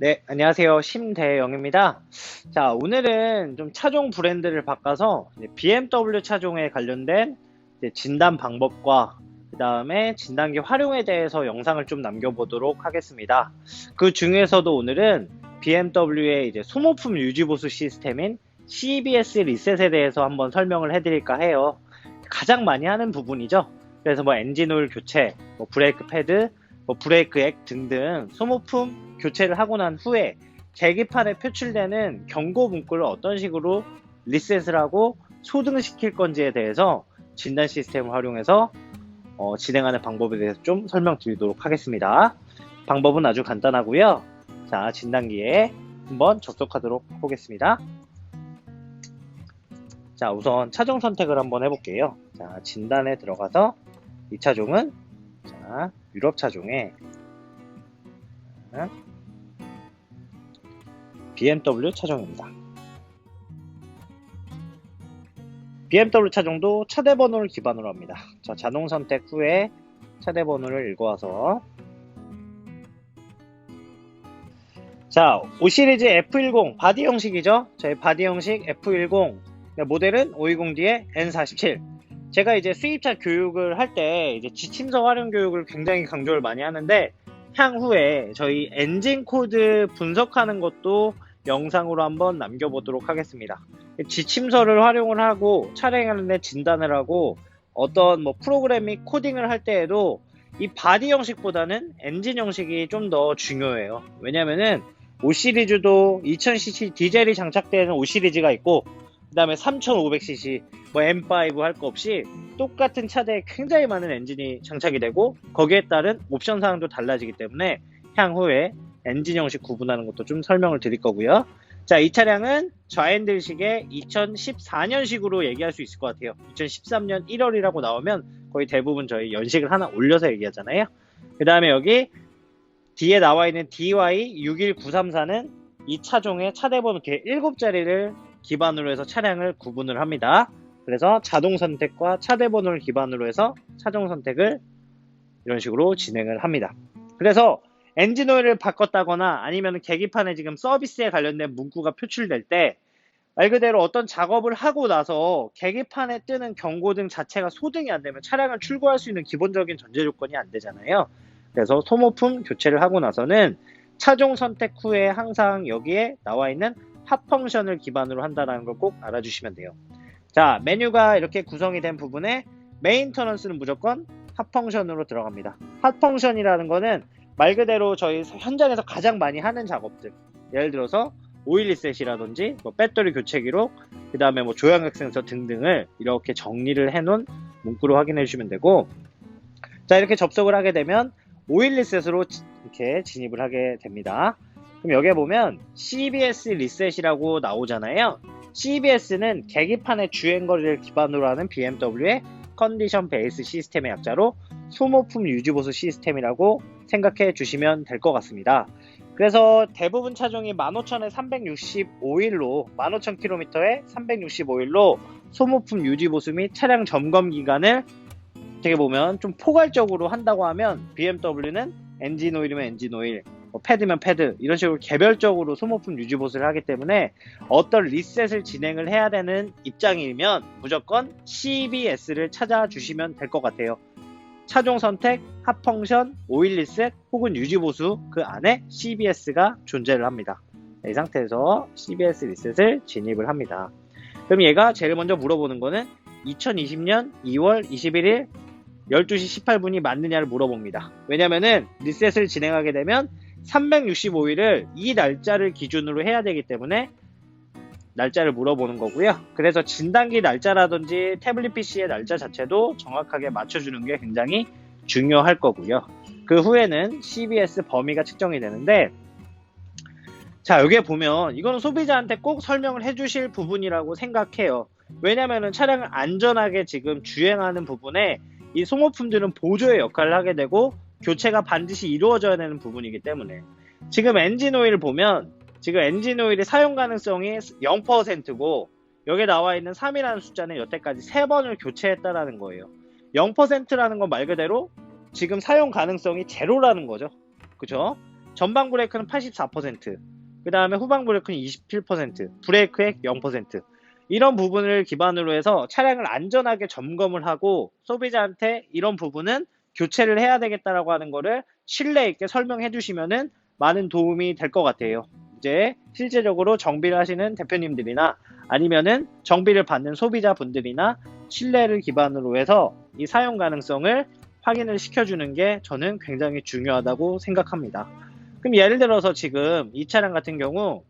네, 안녕하세요. 심대영입니다. 자, 오늘은 좀 차종 브랜드를 바꿔서 이제 BMW 차종에 관련된 이제 진단 방법과 그 다음에 진단기 활용에 대해서 영상을 좀 남겨보도록 하겠습니다. 그 중에서도 오늘은 BMW의 이제 소모품 유지보수 시스템인 CBS 리셋에 대해서 한번 설명을 해드릴까 해요. 가장 많이 하는 부분이죠. 그래서 뭐 엔진오일 교체, 뭐 브레이크 패드, 뭐 브레이크 액 등등 소모품 교체를 하고 난 후에 계기판에 표출되는 경고 문구를 어떤 식으로 리셋을 하고 소등시킬 건지에 대해서 진단 시스템을 활용해서 진행하는 방법에 대해서 좀 설명드리도록 하겠습니다. 방법은 아주 간단하고요. 자, 진단기에 한번 접속하도록 하겠습니다. 자, 우선 차종 선택을 한번 해볼게요. 자, 진단에 들어가서 이 차종은 자, 유럽 차종에 BMW 차종입니다. BMW 차종도 차대 번호를 기반으로 합니다. 자, 자동 선택 후에 차대 번호를 읽어와서 자, 5시리즈 F10 바디 형식이죠. 저희 바디 형식 F10 모델은 520D의 N47. 제가 이제 수입차 교육을 할 때 이제 지침서 활용 교육을 굉장히 강조를 많이 하는데 향후에 저희 엔진 코드 분석하는 것도 영상으로 한번 남겨보도록 하겠습니다. 지침서를 활용을 하고 차량하는데 진단을 하고 어떤 뭐 프로그램 및 코딩을 할 때에도 이 바디 형식보다는 엔진 형식이 좀 더 중요해요. 왜냐면은 5시리즈도 2000cc 디젤이 장착되는 5시리즈가 있고 그 다음에 3500cc 뭐 M5 할 거 없이 똑같은 차대에 굉장히 많은 엔진이 장착이 되고 거기에 따른 옵션 사항도 달라지기 때문에 향후에 엔진 형식 구분하는 것도 좀 설명을 드릴 거고요. 자, 이 차량은 좌핸들식의 2014년식으로 얘기할 수 있을 것 같아요. 2013년 1월이라고 나오면 거의 대부분 저희 연식을 하나 올려서 얘기하잖아요. 그 다음에 여기 뒤에 나와 있는 DY61934는 이 차종의 차대번호 개 7자리를 기반으로 해서 차량을 구분을 합니다. 그래서 자동 선택과 차대번호를 기반으로 해서 차종 선택을 이런 식으로 진행을 합니다. 그래서 엔진 오일을 바꿨다거나 아니면 계기판에 지금 서비스에 관련된 문구가 표출될 때 말 그대로 어떤 작업을 하고 나서 계기판에 뜨는 경고등 자체가 소등이 안 되면 차량을 출고할 수 있는 기본적인 전제 조건이 안 되잖아요. 그래서 소모품 교체를 하고 나서는 차종 선택 후에 항상 여기에 나와 있는 핫 펑션을 기반으로 한다는 걸 꼭 알아주시면 돼요. 자, 메뉴가 이렇게 구성이 된 부분에 메인터넌스는 무조건 핫 펑션으로 들어갑니다. 핫 펑션이라는 거는 말 그대로 저희 현장에서 가장 많이 하는 작업들, 예를 들어서 오일 리셋이라든지 뭐 배터리 교체 기록, 그 다음에 뭐 조향각 센서 등등을 이렇게 정리를 해놓은 문구로 확인해 주시면 되고, 자, 이렇게 접속을 하게 되면 오일 리셋으로 이렇게 진입을 하게 됩니다. 그럼 여기에 보면 CBS 리셋이라고 나오잖아요. CBS는 계기판의 주행거리를 기반으로 하는 BMW의 컨디션 베이스 시스템의 약자로 소모품 유지보수 시스템이라고 생각해 주시면 될 것 같습니다. 그래서 대부분 차종이 15,000에 365일로 15,000km에 365일로 소모품 유지보수 및 차량 점검 기간을 어떻게 보면 좀 포괄적으로 한다고 하면 BMW는 엔진 오일이면 엔진 오일, 뭐 패드면 패드 이런 식으로 개별적으로 소모품 유지 보수를 하기 때문에 어떤 리셋을 진행을 해야 되는 입장이면 무조건 CBS를 찾아주시면 될 것 같아요. 차종 선택, 핫 펑션, 오일 리셋 혹은 유지 보수 그 안에 CBS가 존재를 합니다. 이 상태에서 CBS 리셋을 진입을 합니다. 그럼 얘가 제일 먼저 물어보는 거는 2020년 2월 21일 12시 18분이 맞느냐를 물어봅니다. 왜냐면은 리셋을 진행하게 되면 365일을 이 날짜를 기준으로 해야 되기 때문에 날짜를 물어보는 거고요. 그래서 진단기 날짜라든지 태블릿 PC의 날짜 자체도 정확하게 맞춰주는 게 굉장히 중요할 거고요. 그 후에는 CBS 범위가 측정이 되는데, 자, 여기에 보면 이거는 소비자한테 꼭 설명을 해주실 부분이라고 생각해요. 왜냐면은 차량을 안전하게 지금 주행하는 부분에 이 소모품들은 보조의 역할을 하게 되고 교체가 반드시 이루어져야 되는 부분이기 때문에 지금 엔진 오일을 보면 지금 엔진 오일의 사용 가능성이 0%고 여기에 나와 있는 3이라는 숫자는 여태까지 3번을 교체했다라는 거예요. 0%라는 건 말 그대로 지금 사용 가능성이 제로라는 거죠. 그죠? 전방 브레이크는 84%, 그 다음에 후방 브레이크는 27%, 브레이크액 0%. 이런 부분을 기반으로 해서 차량을 안전하게 점검을 하고 소비자한테 이런 부분은 교체를 해야 되겠다라고 하는 거를 신뢰 있게 설명해 주시면은 많은 도움이 될 것 같아요. 이제 실제적으로 정비를 하시는 대표님들이나 아니면은 정비를 받는 소비자분들이나 신뢰를 기반으로 해서 이 사용 가능성을 확인을 시켜주는 게 저는 굉장히 중요하다고 생각합니다. 그럼 예를 들어서 지금 이 차량 같은 경우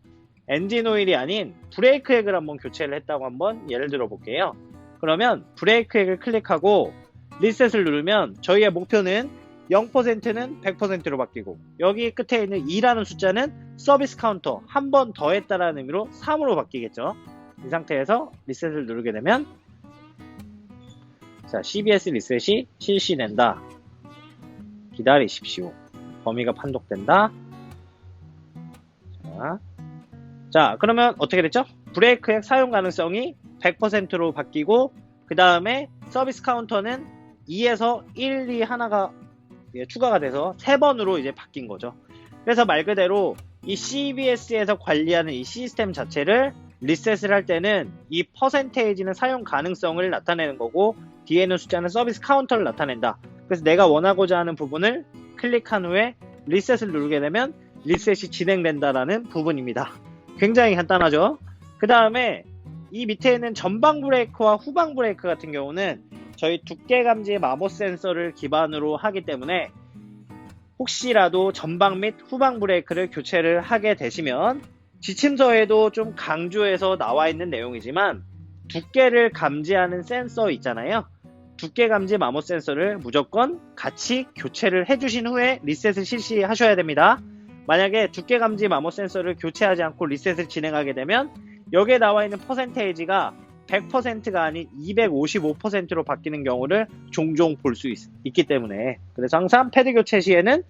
엔진 오일이 아닌 브레이크액을 한번 교체를 했다고 한번 예를 들어 볼게요. 그러면 브레이크액을 클릭하고 리셋을 누르면 저희의 목표는 0%는 100%로 바뀌고 여기 끝에 있는 2라는 숫자는 서비스 카운터 한 번 더 했다라는 의미로 3으로 바뀌겠죠. 이 상태에서 리셋을 누르게 되면 자, CBS 리셋이 실시된다. 기다리십시오. 범위가 판독된다. 자, 그러면 어떻게 됐죠? 브레이크액 사용 가능성이 100%로 바뀌고 그 다음에 서비스 카운터는 2에서 1, 2 하나가 추가가 돼서 3번으로 이제 바뀐 거죠. 그래서 말 그대로 이 CBS에서 관리하는 이 시스템 자체를 리셋을 할 때는 이 퍼센테이지는 사용 가능성을 나타내는 거고 뒤에 있는 숫자는 서비스 카운터를 나타낸다. 그래서 내가 원하고자 하는 부분을 클릭한 후에 리셋을 누르게 되면 리셋이 진행된다라는 부분입니다. 굉장히 간단하죠. 그 다음에 이 밑에 있는 전방 브레이크와 후방 브레이크 같은 경우는 저희 두께 감지 마모 센서를 기반으로 하기 때문에 혹시라도 전방 및 후방 브레이크를 교체를 하게 되시면 지침서에도 좀 강조해서 나와 있는 내용이지만 두께를 감지하는 센서 있잖아요. 두께 감지 마모 센서를 무조건 같이 교체를 해주신 후에 리셋을 실시하셔야 됩니다. 만약에 두께 감지 마모 센서를 교체하지 않고 리셋을 진행하게 되면 여기에 나와 있는 퍼센테이지가 100%가 아닌 255%로 바뀌는 경우를 종종 볼 수 있기 때문에 그래서 항상 패드 교체 시에는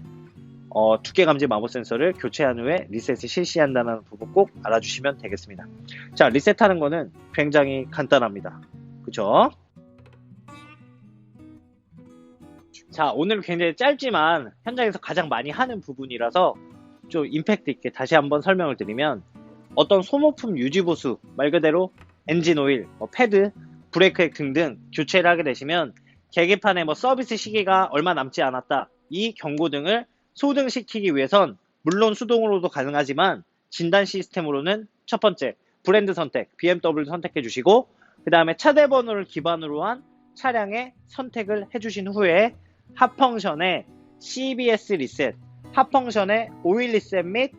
두께 감지 마모 센서를 교체한 후에 리셋을 실시한다는 부분 꼭 알아주시면 되겠습니다. 자, 리셋하는 거는 굉장히 간단합니다. 그쵸? 자, 오늘 굉장히 짧지만 현장에서 가장 많이 하는 부분이라서 좀 임팩트 있게 다시 한번 설명을 드리면 어떤 소모품 유지보수 말 그대로 엔진 오일, 패드, 브레이크액 등등 교체를 하게 되시면 계기판에 서비스 시기가 얼마 남지 않았다 이 경고등을 소등시키기 위해선 물론 수동으로도 가능하지만 진단 시스템으로는 첫 번째 브랜드 선택 BMW 선택해 주시고 그 다음에 차대 번호를 기반으로 한 차량의 선택을 해주신 후에 합펑션에 CBS 리셋, 합펑션에 오일 리셋 및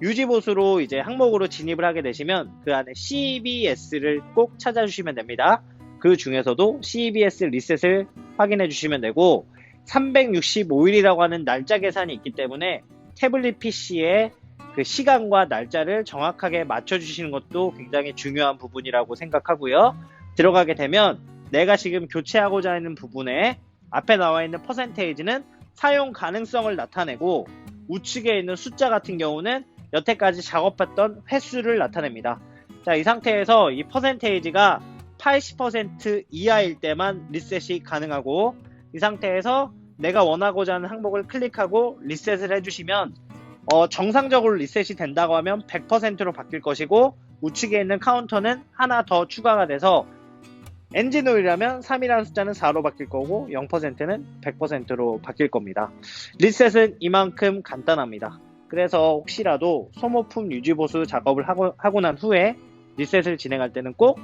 유지보수로 이제 항목으로 진입을 하게 되시면 그 안에 CBS를 꼭 찾아주시면 됩니다. 그 중에서도 CBS 리셋을 확인해 주시면 되고 365일이라고 하는 날짜 계산이 있기 때문에 태블릿 PC에 그 시간과 날짜를 정확하게 맞춰주시는 것도 굉장히 중요한 부분이라고 생각하고요. 들어가게 되면 내가 지금 교체하고자 하는 부분에 앞에 나와 있는 퍼센테이지는 사용 가능성을 나타내고 우측에 있는 숫자 같은 경우는 여태까지 작업했던 횟수를 나타냅니다. 자, 이 상태에서 이 퍼센테이지가 80% 이하일 때만 리셋이 가능하고 이 상태에서 내가 원하고자 하는 항목을 클릭하고 리셋을 해주시면 정상적으로 리셋이 된다고 하면 100%로 바뀔 것이고 우측에 있는 카운터는 하나 더 추가가 돼서 엔진 오일이라면 3이라는 숫자는 4로 바뀔 거고 0%는 100%로 바뀔 겁니다. 리셋은 이만큼 간단합니다. 그래서 혹시라도 소모품 유지보수 작업을 하고 난 후에 리셋을 진행할 때는 꼭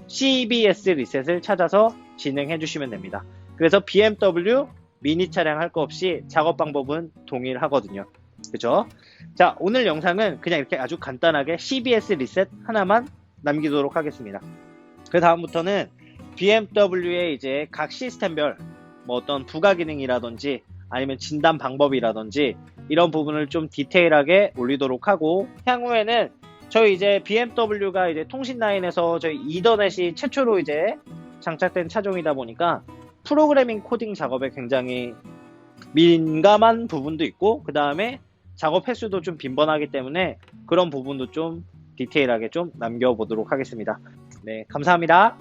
CBS 리셋을 찾아서 진행해 주시면 됩니다. 그래서 BMW 미니 차량 할 거 없이 작업 방법은 동일하거든요. 그죠? 자, 오늘 영상은 그냥 이렇게 아주 간단하게 CBS 리셋 하나만 남기도록 하겠습니다. 그 다음부터는 BMW의 이제 각 시스템별 어떤 부가 기능이라든지 아니면 진단 방법이라든지 이런 부분을 좀 디테일하게 올리도록 하고 향후에는 저희 이제 BMW가 이제 통신 라인에서 저희 이더넷이 최초로 이제 장착된 차종이다 보니까 프로그래밍 코딩 작업에 굉장히 민감한 부분도 있고 그 다음에 작업 횟수도 좀 빈번하기 때문에 그런 부분도 좀 디테일하게 좀 남겨보도록 하겠습니다. 네, 감사합니다.